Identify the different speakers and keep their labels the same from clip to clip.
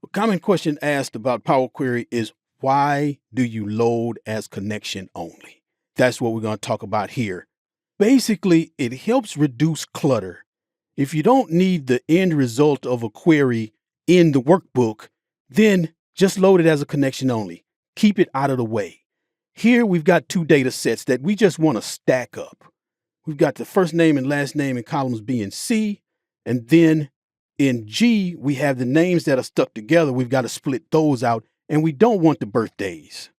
Speaker 1: A common question asked about Power Query is, why do you load as connection only? That's what we're going to talk about here. Basically, it helps reduce clutter. If you don't need the end result of a query in the workbook, then just load it as a connection only. Keep it out of the way. Here we've got two data sets that we just want to stack up. We've got the first name and last name in columns B and C, and then in G, we have the names that are stuck together. We've got to split those out, and we don't want the birthdays.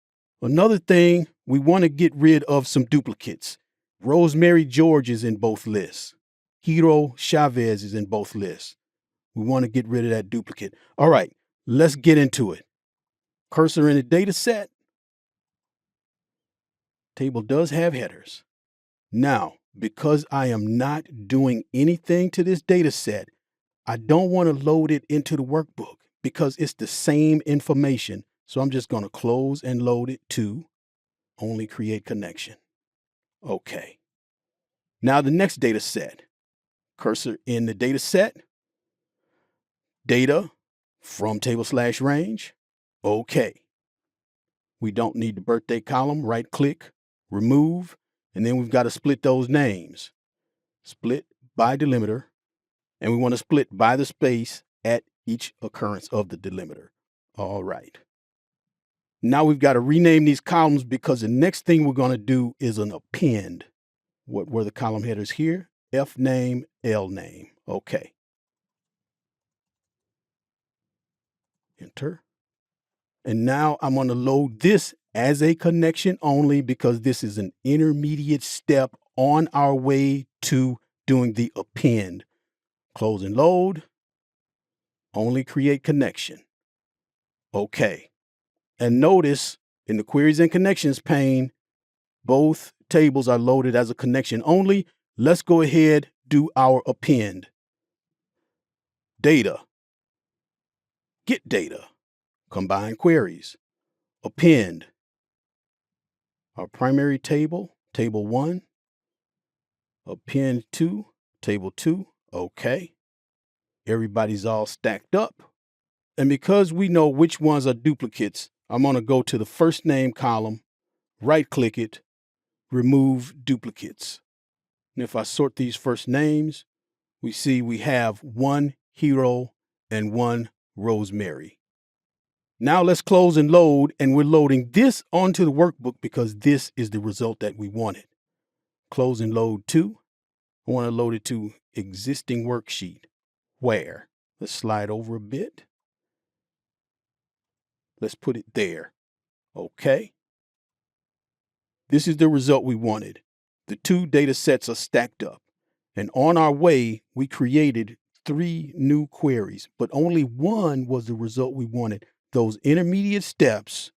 Speaker 1: Another thing, we want to get rid of some duplicates. Rosemary George is in both lists. Hiro Chavez is in both lists. We want to get rid of that duplicate. All right, let's get into it. Cursor in the data set. Table does have headers. Now, because I am not doing anything to this data set, I don't want to load it into the workbook because it's the same information. So I'm just going to close and load it to only create connection. Okay. Now the next data set. Cursor in the data set. Data from table/range. Okay. We don't need the birthday column. Right click, remove, and then we've got to split those names. Split by delimiter, and we want to split by the space at each occurrence of the delimiter. All right. Now we've got to rename these columns because the next thing we're going to do is an append. What were the column headers here? F name, L name. Okay. Enter. And now I'm going to load this as a connection only because this is an intermediate step on our way to doing the append. Close and load. Only create connection. Okay. And notice in the queries and connections pane, both tables are loaded as a connection only. Let's go ahead, do our append. Data. Get data. Combine queries. Append. Our primary table, table 1. Append to, table 2. Okay. Everybody's all stacked up. And because we know which ones are duplicates, I'm going to go to the first name column, right-click it, remove duplicates. And if I sort these first names, we see we have one Hero and one Rosemary. Now let's close and load, and we're loading this onto the workbook because this is the result that we wanted. Close and load to. I want to load it to existing worksheet. Where? Let's slide over a bit. Let's put it there. Okay. This is the result we wanted. The two data sets are stacked up. And on our way, we created 3 new queries, but only one was the result we wanted. Those intermediate steps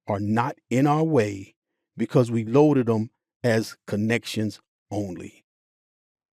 Speaker 1: are not in our way because we loaded them as connections only.